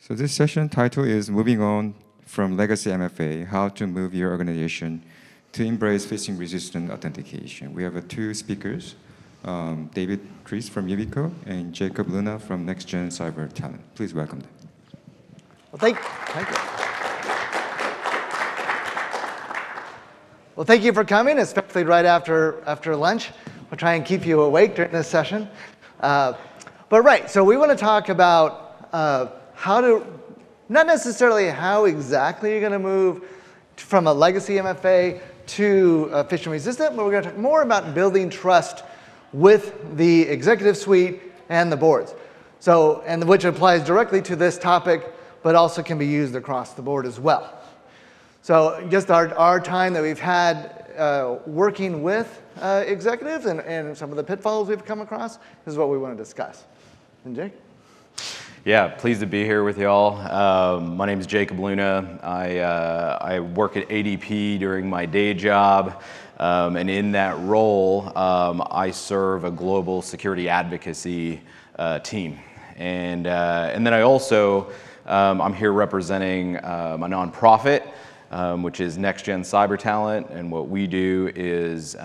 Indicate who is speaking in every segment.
Speaker 1: So this session title is Moving On from Legacy MFA, How to Move Your Organization to Embrace Phishing-Resistant Authentication. We have two speakers, David Chris from Yubico and Jacob Luna from Next Gen Cyber Talent. Please welcome them.
Speaker 2: Well, thank you. Well, thank you for coming, especially right after lunch. We'll try and keep you awake during this session. So we want to talk about how to, not necessarily how exactly you're going to move from a legacy MFA to phishing resistant, but we're going to talk more about building trust with the executive suite and the boards. So, and which applies directly to this topic, but also can be used across the board as well. So just our time that we've had working with executives and some of the pitfalls we've come across is what we want to discuss. And Jake?
Speaker 3: Yeah, pleased to be here with y'all. My name is Jacob Luna. I work at ADP during my day job, and in that role, I serve a global security advocacy team. And then I also, I'm here representing a nonprofit, which is Next Gen Cyber Talent, and what we do is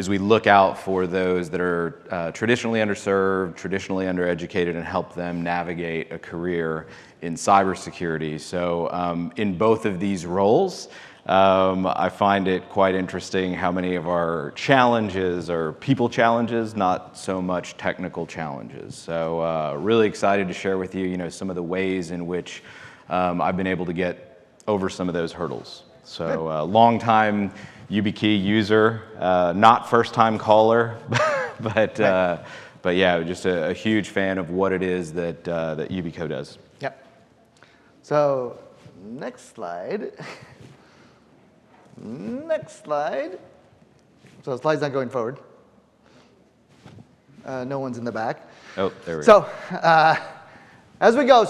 Speaker 3: we look out for those that are traditionally underserved, traditionally undereducated, and help them navigate a career in cybersecurity. So in both of these roles, I find it quite interesting how many of our challenges are people challenges, not so much technical challenges. So really excited to share with you, some of the ways in which I've been able to get over some of those hurdles. So long time YubiKey user, not first time caller, but yeah, just a huge fan of what it is that Yubico does.
Speaker 2: Yep. So next slide. Next slide. So the slide's not going forward. No one's in the back.
Speaker 3: Oh, there we go.
Speaker 2: So as we go,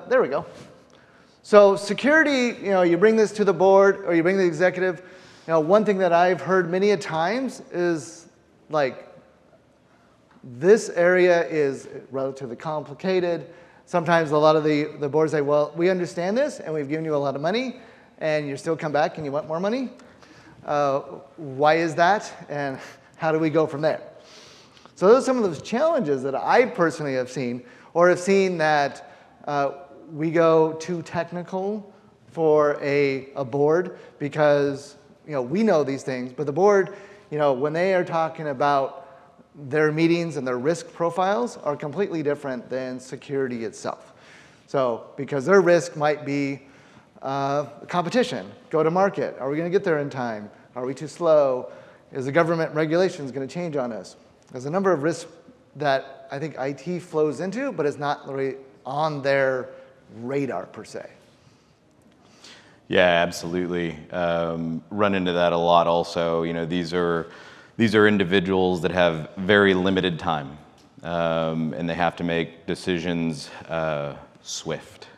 Speaker 2: there we go. So security, you bring this to the board or you bring the executive. One thing that I've heard many a times is like, this area is relatively complicated. Sometimes a lot of the boards say, well, we understand this and we've given you a lot of money and you still come back and you want more money. Why is that? And how do we go from there? So those are some of those challenges that I personally have seen, or have seen that we go too technical for a board because we know these things, but the board, when they are talking about their meetings and their risk profiles are completely different than security itself. So because their risk might be competition, go to market, are we going to get there in time? Are we too slow? Is the government regulations going to change on us? There's a number of risks that I think IT flows into, but it's not really on their radar per se.
Speaker 3: Yeah, absolutely. Run into that a lot also. These are individuals that have very limited time, and they have to make decisions swift.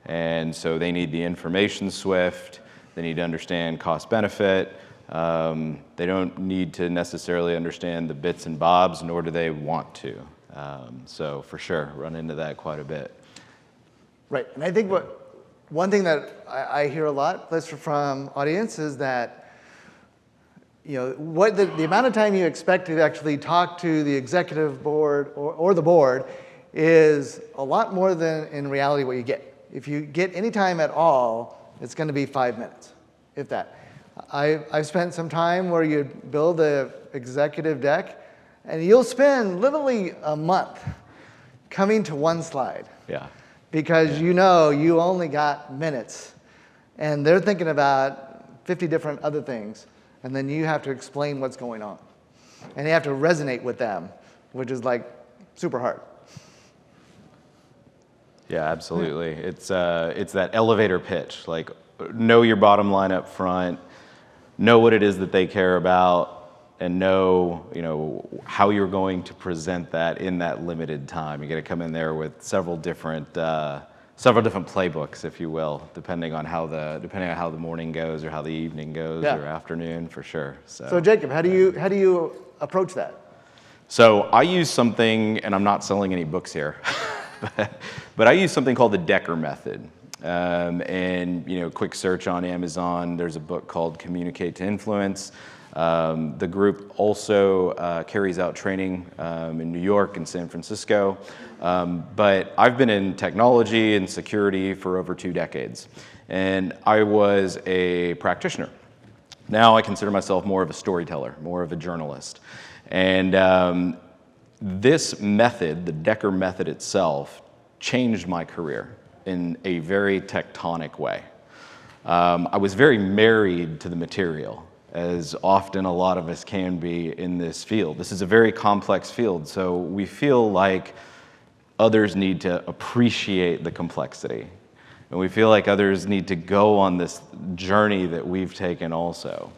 Speaker 3: And so they need the information swift. They need to understand cost benefit. They don't need to necessarily understand the bits and bobs, nor do they want to. So for sure, run into that quite a bit.
Speaker 2: Right, and I think one thing that I hear a lot from audience is that what the amount of time you expect to actually talk to the executive board or the board is a lot more than in reality what you get. If you get any time at all, it's going to be 5 minutes, if that. I've spent some time where you build an executive deck, and you'll spend literally a month coming to one slide.
Speaker 3: Yeah.
Speaker 2: Because you only got minutes, and they're thinking about 50 different other things, and then you have to explain what's going on. And you have to resonate with them, which is like super hard.
Speaker 3: Yeah, absolutely. It's that elevator pitch, like know your bottom line up front, know what it is that they care about, and know how you're going to present that in that limited time. You got to come in there with several different playbooks, if you will, depending on how the morning goes or how the evening goes or afternoon, for sure.
Speaker 2: So Jacob, how do you approach that?
Speaker 3: So I use something, and I'm not selling any books here. but I use something called the Decker method. And quick search on Amazon, there's a book called Communicate to Influence. The group also carries out training in New York and San Francisco. But I've been in technology and security for over 2 decades. And I was a practitioner. Now I consider myself more of a storyteller, more of a journalist. And this method, the Decker method itself, changed my career in a very tectonic way. I was very married to the material, as often a lot of us can be in this field. This is a very complex field, so we feel like others need to appreciate the complexity. And we feel like others need to go on this journey that we've taken also.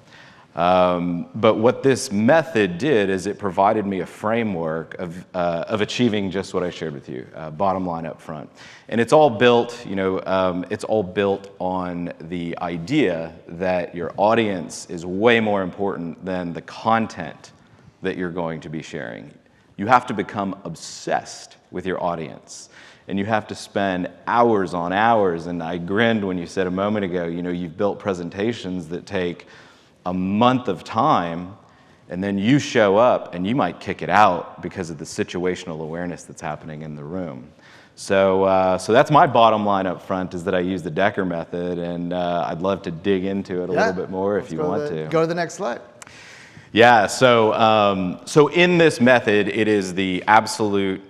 Speaker 3: But what this method did is it provided me a framework of achieving just what I shared with you, bottom line up front. And it's all built, it's all built on the idea that your audience is way more important than the content that you're going to be sharing. You have to become obsessed with your audience. And you have to spend hours on hours. And I grinned when you said a moment ago, you've built presentations that take a month of time, and then you show up and you might kick it out because of the situational awareness that's happening in the room. So that's my bottom line up front, is that I use the Decker method, and I'd love to dig into it a little bit more if you want to.
Speaker 2: Go to the next slide.
Speaker 3: Yeah, so in this method, it is the absolute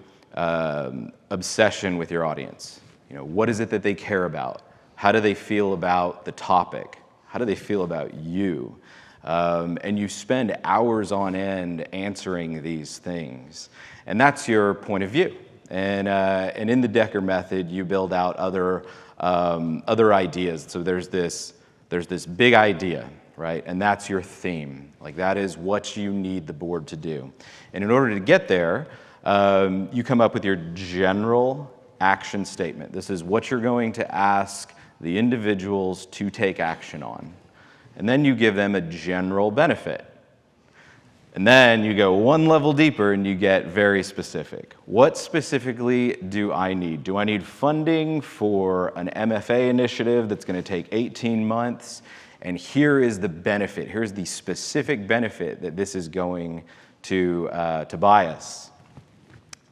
Speaker 3: obsession with your audience. What is it that they care about? How do they feel about the topic? How do they feel about you? And you spend hours on end answering these things. And that's your point of view. And in the Decker method, you build out other ideas. So there's this big idea, right? And that's your theme. Like, that is what you need the board to do. And in order to get there, you come up with your general action statement. This is what you're going to ask the individuals to take action on. And then you give them a general benefit. And then you go one level deeper and you get very specific. What specifically do I need? Do I need funding for an MFA initiative that's going to take 18 months? And here is the benefit. Here's the specific benefit that this is going to buy us.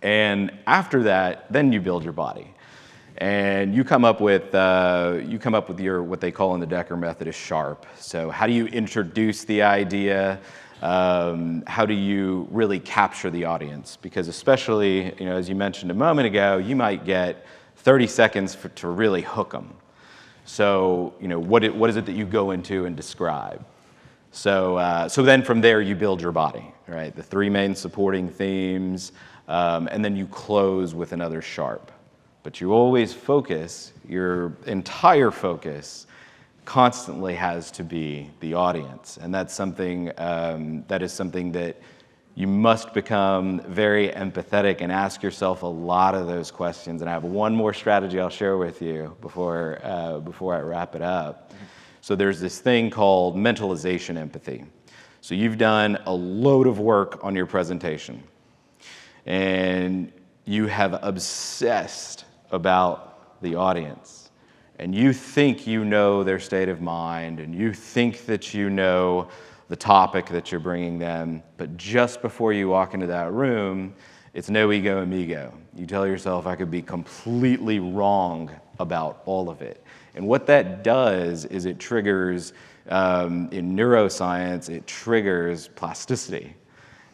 Speaker 3: And after that, then you build your body. And you come up with your, what they call in the Decker method, is sharp. So how do you introduce the idea? How do you really capture the audience? Because especially, as you mentioned a moment ago, you might get 30 seconds to really hook them. So, what is it that you go into and describe? So then from there, you build your body, right? The 3 main supporting themes, and then you close with another sharp. But you always focus, your entire focus constantly has to be the audience. And that's something, that you must become very empathetic and ask yourself a lot of those questions. And I have one more strategy I'll share with you before I wrap it up. So there's this thing called mentalization empathy. So you've done a load of work on your presentation, and you have obsessed about the audience, and you think you know their state of mind, and you think that you know the topic that you're bringing them, but just before you walk into that room, it's no ego amigo. You tell yourself, I could be completely wrong about all of it. And what that does is it triggers, in neuroscience, it triggers plasticity,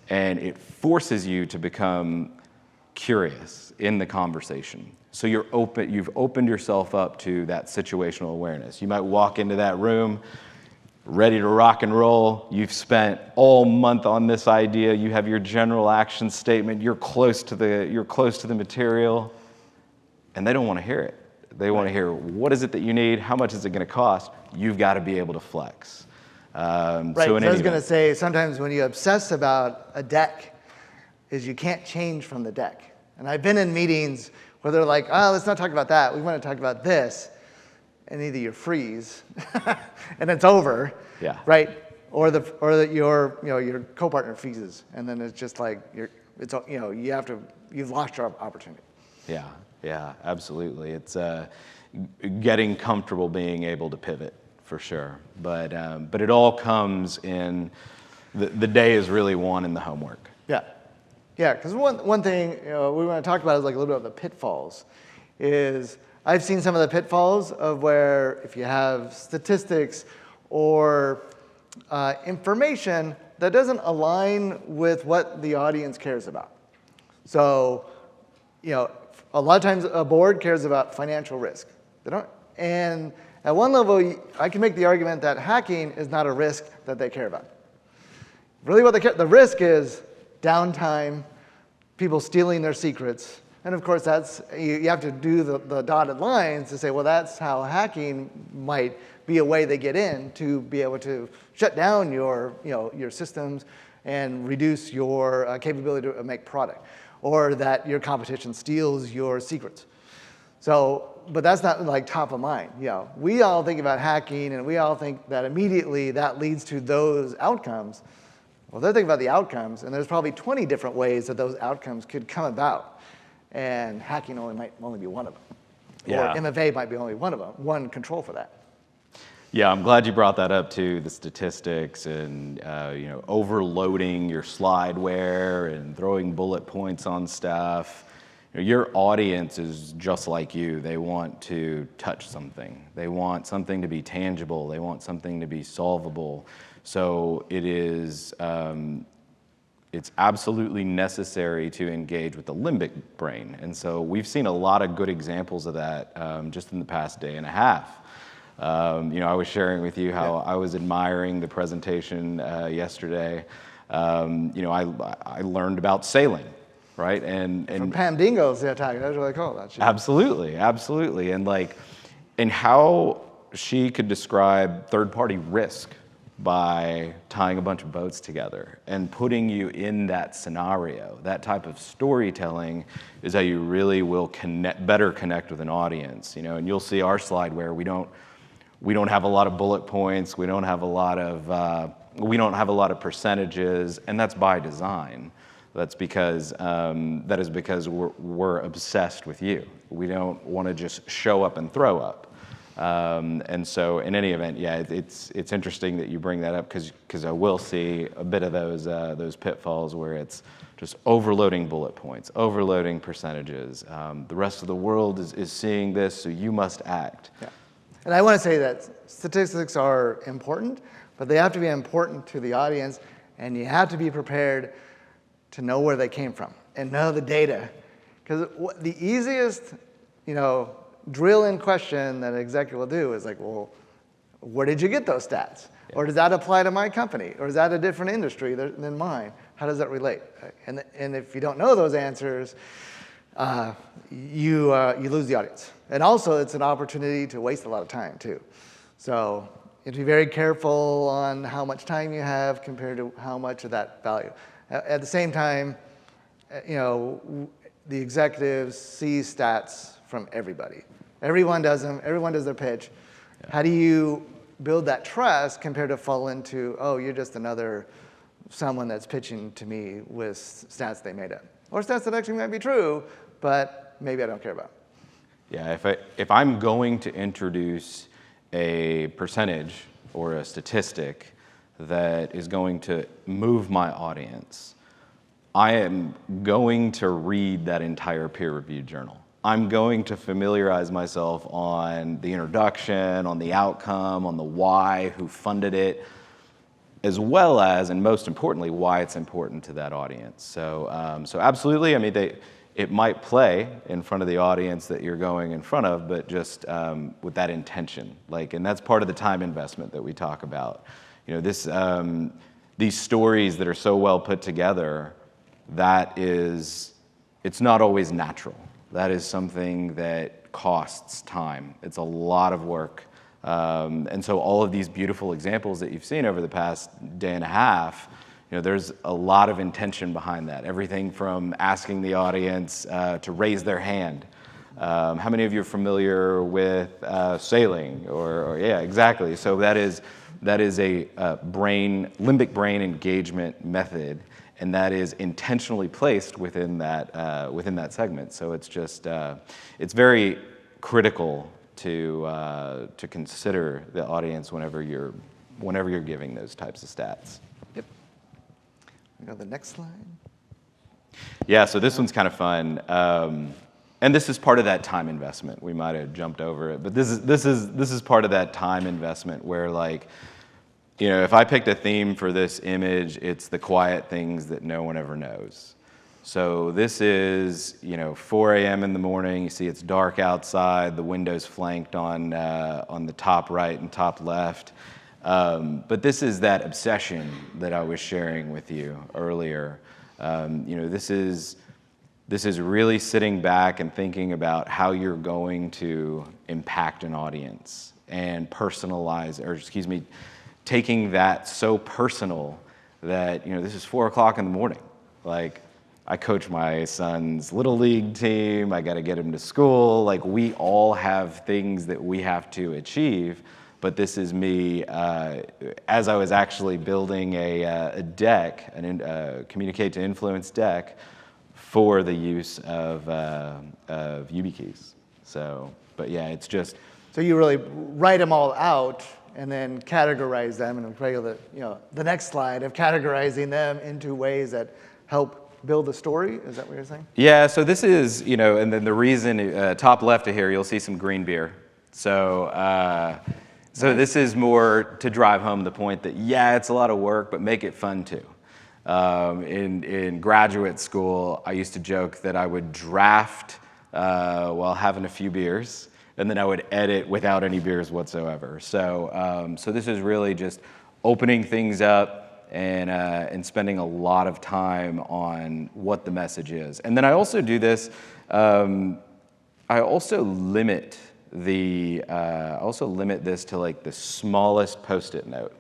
Speaker 3: and it forces you to become curious in the conversation. So you've opened yourself up to that situational awareness. You might walk into that room ready to rock and roll. You've spent all month on this idea. You have your general action statement. You're close to the material, and they don't want to hear it. They want to hear, what is it that you need? How much is it going to cost? You've got to be able to flex.
Speaker 2: Right. So I was going to say, sometimes when you obsess about a deck, is you can't change from the deck. And I've been in meetings where they're like, oh, let's not talk about that. We want to talk about this. And either you freeze and it's over,
Speaker 3: yeah,
Speaker 2: right? Or your co-partner freezes, and then it's just like you've lost your opportunity.
Speaker 3: Yeah, absolutely. It's getting comfortable being able to pivot for sure. But it all comes in, the day is really won in the homework.
Speaker 2: Yeah. Yeah, because one thing we want to talk about is like a little bit of the pitfalls. Is I've seen some of the pitfalls of where if you have statistics or information that doesn't align with what the audience cares about. So, a lot of times a board cares about financial risk. They don't, and at one level, I can make the argument that hacking is not a risk that they care about. Really, what the risk is downtime, people stealing their secrets, and of course, that's you have to do the dotted lines to say, well, that's how hacking might be a way they get in to be able to shut down your systems and reduce your capability to make product, or that your competition steals your secrets. So, but that's not like top of mind. We all think about hacking, and we all think that immediately that leads to those outcomes. Well, they're thinking about the outcomes, and there's probably 20 different ways that those outcomes could come about, and hacking might only be one of them.
Speaker 3: Yeah.
Speaker 2: Or MFA might be only one of them, one control for that.
Speaker 3: Yeah, I'm glad you brought that up too, the statistics and overloading your slideware and throwing bullet points on stuff. Your audience is just like you. They want to touch something. They want something to be tangible. They want something to be solvable. So it is, it's absolutely necessary to engage with the limbic brain. And so we've seen a lot of good examples of that just in the past day and a half. I was sharing with you how I was admiring the presentation yesterday. I learned about sailing, right? And
Speaker 2: From Pam Dingo's attack, that was really cool.
Speaker 3: Absolutely. And how she could describe third-party risk by tying a bunch of boats together and putting you in that scenario. That type of storytelling is how you really will better connect with an audience. And you'll see our slide where we don't have a lot of bullet points. We don't have a lot of percentages, and that's by design. That's because we're obsessed with you. We don't want to just show up and throw up. And so, in any event, it's interesting that you bring that up because I will see a bit of those pitfalls where it's just overloading bullet points, overloading percentages. The rest of the world is seeing this, so you must act.
Speaker 2: Yeah. And I want to say that statistics are important, but they have to be important to the audience, and you have to be prepared to know where they came from and know the data. Because the easiest, drill-in question that an executive will do is like, well, where did you get those stats? Yeah. Or does that apply to my company? Or is that a different industry than mine? How does that relate? And if you don't know those answers, you lose the audience. And also, it's an opportunity to waste a lot of time, too. So you have to be very careful on how much time you have compared to how much of that value. At the same time, the executives see stats from everybody. Everyone does them. Everyone does their pitch. Yeah. How do you build that trust compared to fall into, oh, you're just someone that's pitching to me with stats they made up. Or stats that actually might be true, but maybe I don't care about.
Speaker 3: Yeah, if I'm going to introduce a percentage or a statistic that is going to move my audience, I am going to read that entire peer-reviewed journal. I'm going to familiarize myself on the introduction, on the outcome, on the why, who funded it, as well as, and most importantly, why it's important to that audience. So absolutely, it might play in front of the audience that you're going in front of, but just with that intention. And that's part of the time investment that we talk about. These stories that are so well put together, it's not always natural. That is something that costs time. It's a lot of work. And so all of these beautiful examples that you've seen over the past day and a half, there's a lot of intention behind that. Everything from asking the audience to raise their hand. How many of you are familiar with sailing? Or yeah, exactly. So that is a limbic brain engagement method. and that is intentionally placed within that segment. So it's just it's very critical to consider the audience whenever you're giving those types of stats.
Speaker 2: Yep. We go to the next slide.
Speaker 3: Yeah, so this one's kind of fun, and this is part of that time investment. We might have jumped over it, but this is part of that time investment where, like, you know, if I picked a theme for this image, it's the quiet things that no one ever knows. So this is, you know, 4 a.m. in the morning. You see it's dark outside. The window's flanked on the top right and top left. But this is that obsession that I was sharing with you earlier. You know, this is really sitting back and thinking about how you're going to impact an audience and personalize, or excuse me, taking that so personal that, you know, this is 4 o'clock in the morning. Like, I coach my son's little league team. I got to get him to school. Like, we all have things that we have to achieve. But this is me, as I was actually building a deck, a Communicate to Influence deck for the use of YubiKeys. So, but yeah, it's just.
Speaker 2: So you really write them all out and then categorize them, and regular, you know, the next slide of categorizing them into ways that help build the story. Is that what you're saying?
Speaker 3: Yeah. So this is, you know, and then the reason top left of here, you'll see some green beer. So. So this is more to drive home the point that, yeah, it's a lot of work, but make it fun too. In graduate school, I used to joke that I would draft while having a few beers, and then I would edit without any beers whatsoever. So, so this is really just opening things up and spending a lot of time on what the message is. And then I also do this, I also limit this to like the smallest Post-it note.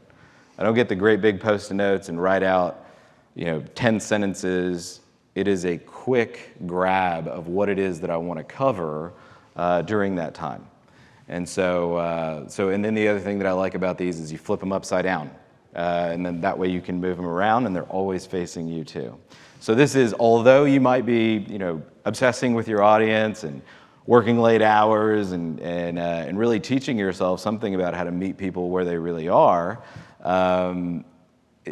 Speaker 3: I don't get the great big Post-it notes and write out, you know, 10 sentences. It is a quick grab of what it is that I want to cover during that time. And so, and then the other thing that I like about these is you flip them upside down, and then that way you can move them around, and they're always facing you too. So this is, although you might be, you know, obsessing with your audience and working late hours and really teaching yourself something about how to meet people where they really are,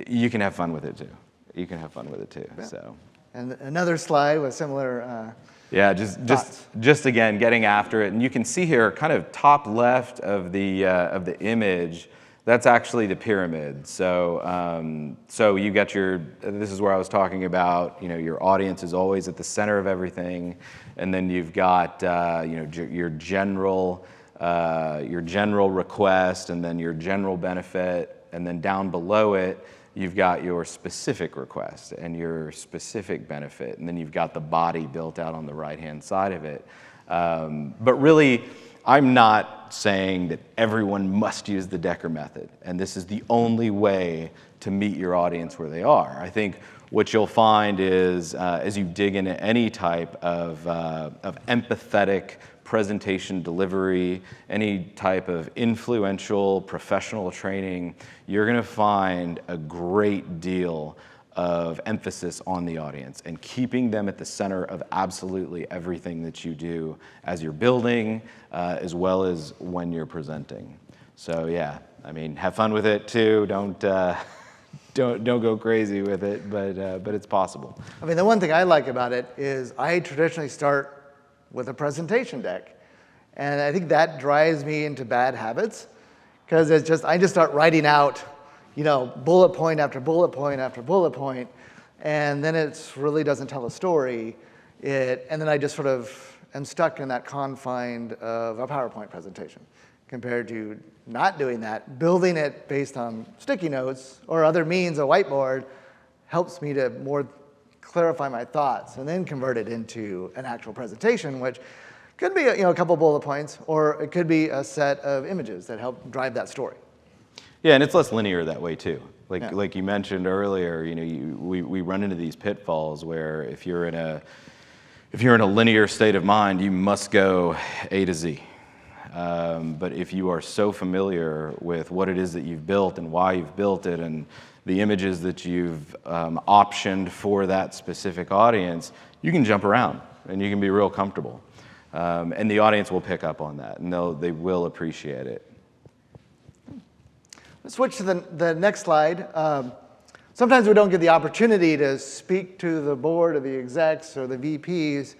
Speaker 3: you can have fun with it too. You can have fun with it too.
Speaker 2: Yeah.
Speaker 3: So.
Speaker 2: And another slide with similar.
Speaker 3: Yeah, just again getting after it, and you can see here, kind of top left of the image. That's actually the pyramid. So, so you got your. This is where I was talking about. You know, your audience is always at the center of everything, and then you've got you know, your general request, and then your general benefit, and then down below it, you've got your specific request and your specific benefit, and then you've got the body built out on the right-hand side of it. But really, I'm not saying that everyone must use the Decker method, and this is the only way to meet your audience where they are. I think what you'll find is, as you dig into any type of empathetic presentation delivery, any type of influential professional training, you're going to find a great deal of emphasis on the audience and keeping them at the center of absolutely everything that you do as you're building, as well as when you're presenting. So yeah, I mean, have fun with it too. Don't go crazy with it, but it's possible.
Speaker 2: I mean, the one thing I like about it is I traditionally start with a presentation deck, and I think that drives me into bad habits because I just start writing out, you know, bullet point after bullet point after bullet point, and then it really doesn't tell a story. And then I just sort of am stuck in that confine of a PowerPoint presentation compared to not doing that. Building it based on sticky notes or other means, a whiteboard, helps me to more clarify my thoughts and then convert it into an actual presentation, which could be, you know, a couple bullet points, or it could be a set of images that help drive that story.
Speaker 3: Yeah, and it's less linear that way too.
Speaker 2: Yeah.
Speaker 3: Like you mentioned earlier, you know, we run into these pitfalls where if you're in a linear state of mind, you must go A to Z. But if you are so familiar with what it is that you've built and why you've built it, and the images that you've optioned for that specific audience, you can jump around and you can be real comfortable. And the audience will pick up on that, and they will appreciate it.
Speaker 2: Let's switch to the next slide. Sometimes we don't get the opportunity to speak to the board or the execs or the VPs,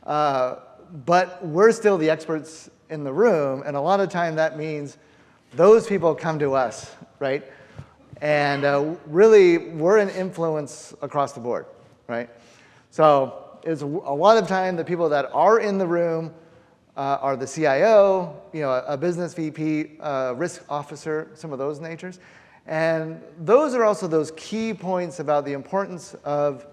Speaker 2: but we're still the experts in the room, and a lot of time that means those people come to us, right? And really, we're an influence across the board, right? So it's a lot of time the people that are in the room are the CIO, a business VP, risk officer, some of those natures. And those are also those key points about the importance of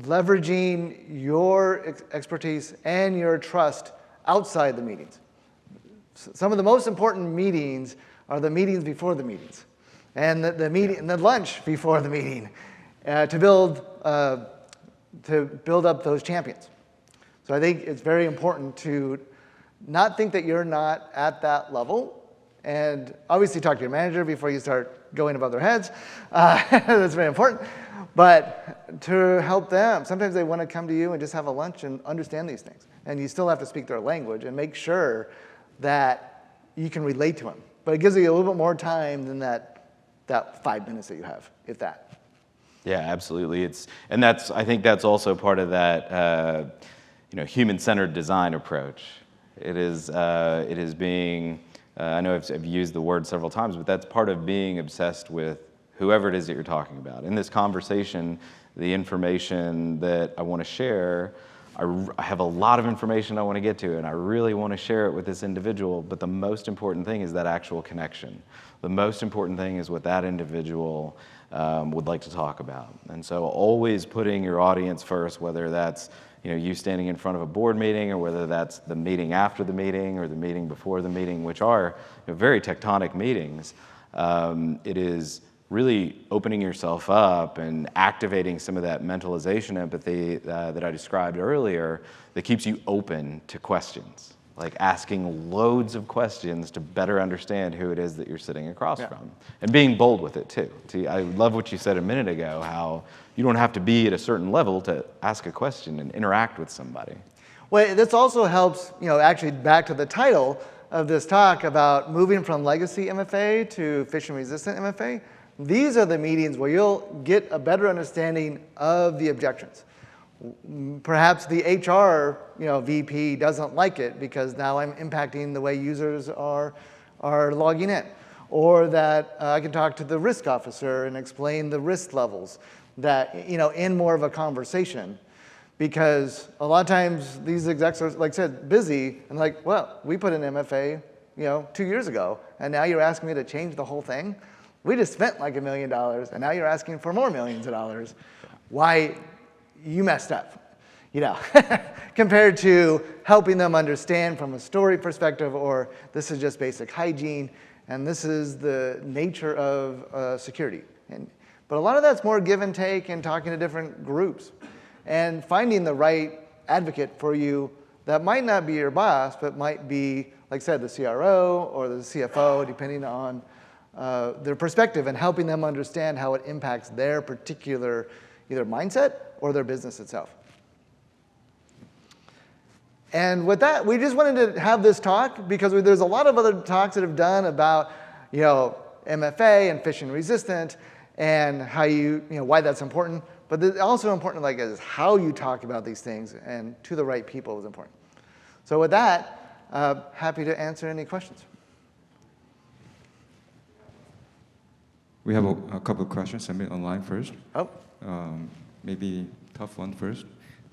Speaker 2: leveraging your expertise and your trust outside the meetings. Some of the most important meetings are the meetings before the meetings, and the lunch before the meeting, to build up those champions. So I think it's very important to not think that you're not at that level, and obviously talk to your manager before you start going above their heads. That's very important. But to help them, sometimes they want to come to you and just have a lunch and understand these things. And you still have to speak their language and make sure that you can relate to them. But it gives you a little bit more time than that 5 minutes that you have, if that.
Speaker 3: Yeah, absolutely. I think that's also part of that human-centered design approach. It is being, I know I've used the word several times, but that's part of being obsessed with whoever it is that you're talking about. In this conversation, the information that I want to share, I have a lot of information I want to get to, and I really want to share it with this individual, but the most important thing is that actual connection. The most important thing is what that individual would like to talk about. And so always putting your audience first, whether that's you standing in front of a board meeting, or whether that's the meeting after the meeting or the meeting before the meeting, which are very tectonic meetings. It is really opening yourself up and activating some of that mentalization empathy that I described earlier that keeps you open to questions, like asking loads of questions to better understand who it is that you're sitting across from, and being bold with it too. I love what you said a minute ago, how you don't have to be at a certain level to ask a question and interact with somebody.
Speaker 2: Well, this also helps, actually back to the title of this talk about moving from legacy MFA to phishing-resistant MFA. These are the meetings where you'll get a better understanding of the objections. Perhaps the HR VP doesn't like it because now I'm impacting the way users are logging in. Or that I can talk to the risk officer and explain the risk levels that, in more of a conversation. Because a lot of times these execs are, like I said, busy and like, well, we put an MFA 2 years ago, and now you're asking me to change the whole thing? We just spent like $1 million, and now you're asking for more millions of dollars. Why? You messed up, compared to helping them understand from a story perspective, or this is just basic hygiene, and this is the nature of security. But a lot of that's more give and take and talking to different groups and finding the right advocate for you that might not be your boss, but might be, like I said, the CRO or the CFO, depending on their perspective, and helping them understand how it impacts their particular either mindset or their business itself. And with that, we just wanted to have this talk because there's a lot of other talks that have done about MFA and phishing resistant and how why that's important. But it's also important, is how you talk about these things and to the right people is important. So with that, happy to answer any questions.
Speaker 1: We have a couple of questions submitted online first.
Speaker 2: Oh.
Speaker 1: Maybe tough one first.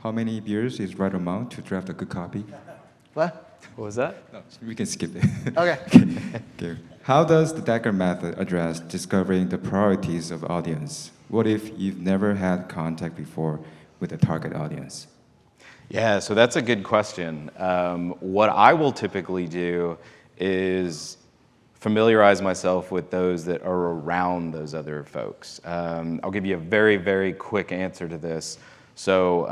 Speaker 1: How many beers is right amount to draft a good copy?
Speaker 2: What?
Speaker 3: What was that?
Speaker 1: No, we can skip it.
Speaker 2: Okay.
Speaker 1: Okay. How does the Decker method address discovering the priorities of audience? What if you've never had contact before with a target audience?
Speaker 3: Yeah, so that's a good question. What I will typically do is familiarize myself with those that are around those other folks. I'll give you a very, very quick answer to this. So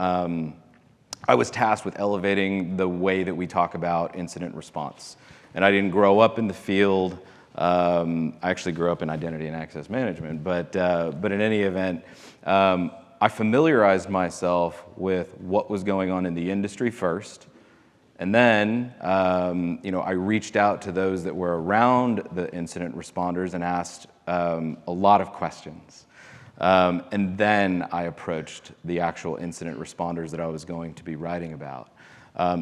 Speaker 3: I was tasked with elevating the way that we talk about incident response. And I didn't grow up in the field, I actually grew up in identity and access management, but in any event, I familiarized myself with what was going on in the industry first, and then I reached out to those that were around the incident responders and asked a lot of questions. And then I approached the actual incident responders that I was going to be writing about.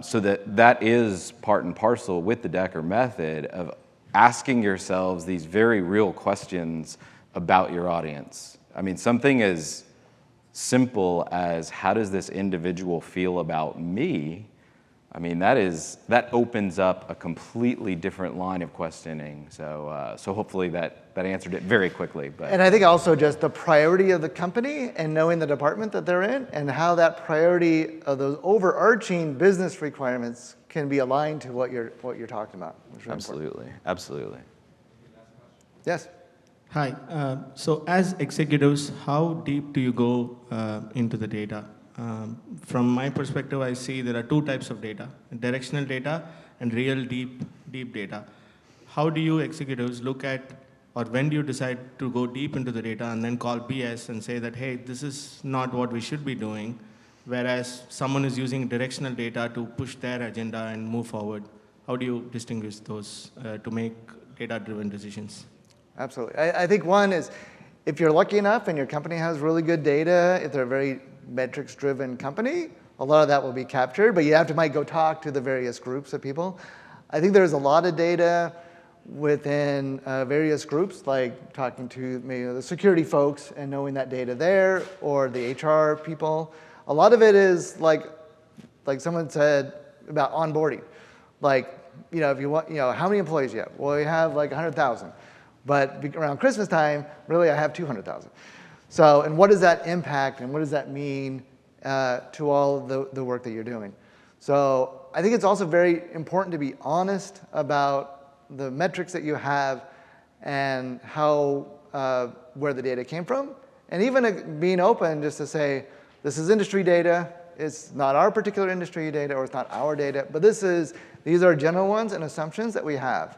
Speaker 3: So that is part and parcel with the Decker method of asking yourselves these very real questions about your audience. I mean, something as simple as, how does this individual feel about me? I mean, that opens up a completely different line of questioning. So hopefully that answered it very quickly. But.
Speaker 2: And I think also just the priority of the company and knowing the department that they're in and how that priority of those overarching business requirements can be aligned to what you're talking about. Really
Speaker 3: absolutely,
Speaker 2: important.
Speaker 3: Absolutely.
Speaker 2: Yes.
Speaker 4: Hi. So as executives, how deep do you go into the data? From my perspective, I see there are two types of data: directional data and real deep data. How do you executives look at, or when do you decide to go deep into the data and then call BS and say that, hey, this is not what we should be doing, whereas someone is using directional data to push their agenda and move forward? How do you distinguish those to make data-driven decisions?
Speaker 2: Absolutely. I think one is, if you're lucky enough and your company has really good data, if they're a very metrics-driven company, a lot of that will be captured, but you might go talk to the various groups of people. I think there's a lot of data within various groups, like talking to maybe the security folks and knowing that data there, or the HR people. A lot of it is like someone said about onboarding. Like, if you want, how many employees you have? Well, we have like 100,000. But around Christmas time, really I have 200,000. So, and what does that impact and what does that mean to all the work that you're doing? So I think it's also very important to be honest about the metrics that you have and how, where the data came from. And even being open just to say, this is industry data, it's not our particular industry data or it's not our data, but these are general ones and assumptions that we have.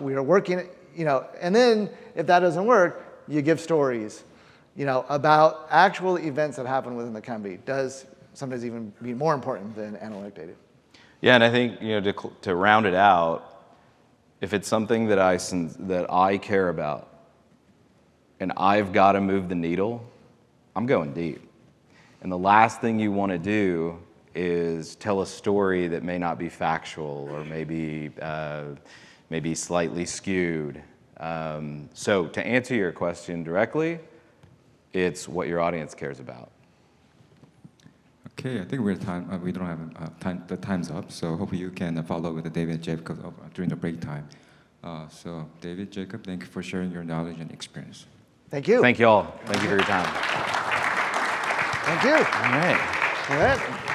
Speaker 2: We are working, and then if that doesn't work, you give stories, about actual events that happen within the company. Does sometimes even be more important than analytic data.
Speaker 3: Yeah, and I think to round it out, if it's something that I care about, and I've got to move the needle, I'm going deep. And the last thing you want to do is tell a story that may not be factual or maybe slightly skewed. So to answer your question directly, it's what your audience cares about.
Speaker 1: Okay, I think we're time. We don't have time. The time's up. So hopefully you can follow with David and Jacob during the break time. So David, Jacob, thank you for sharing your knowledge and experience.
Speaker 2: Thank you.
Speaker 3: Thank you all. Thank you for your time.
Speaker 2: Thank you.
Speaker 3: All right.
Speaker 2: All right.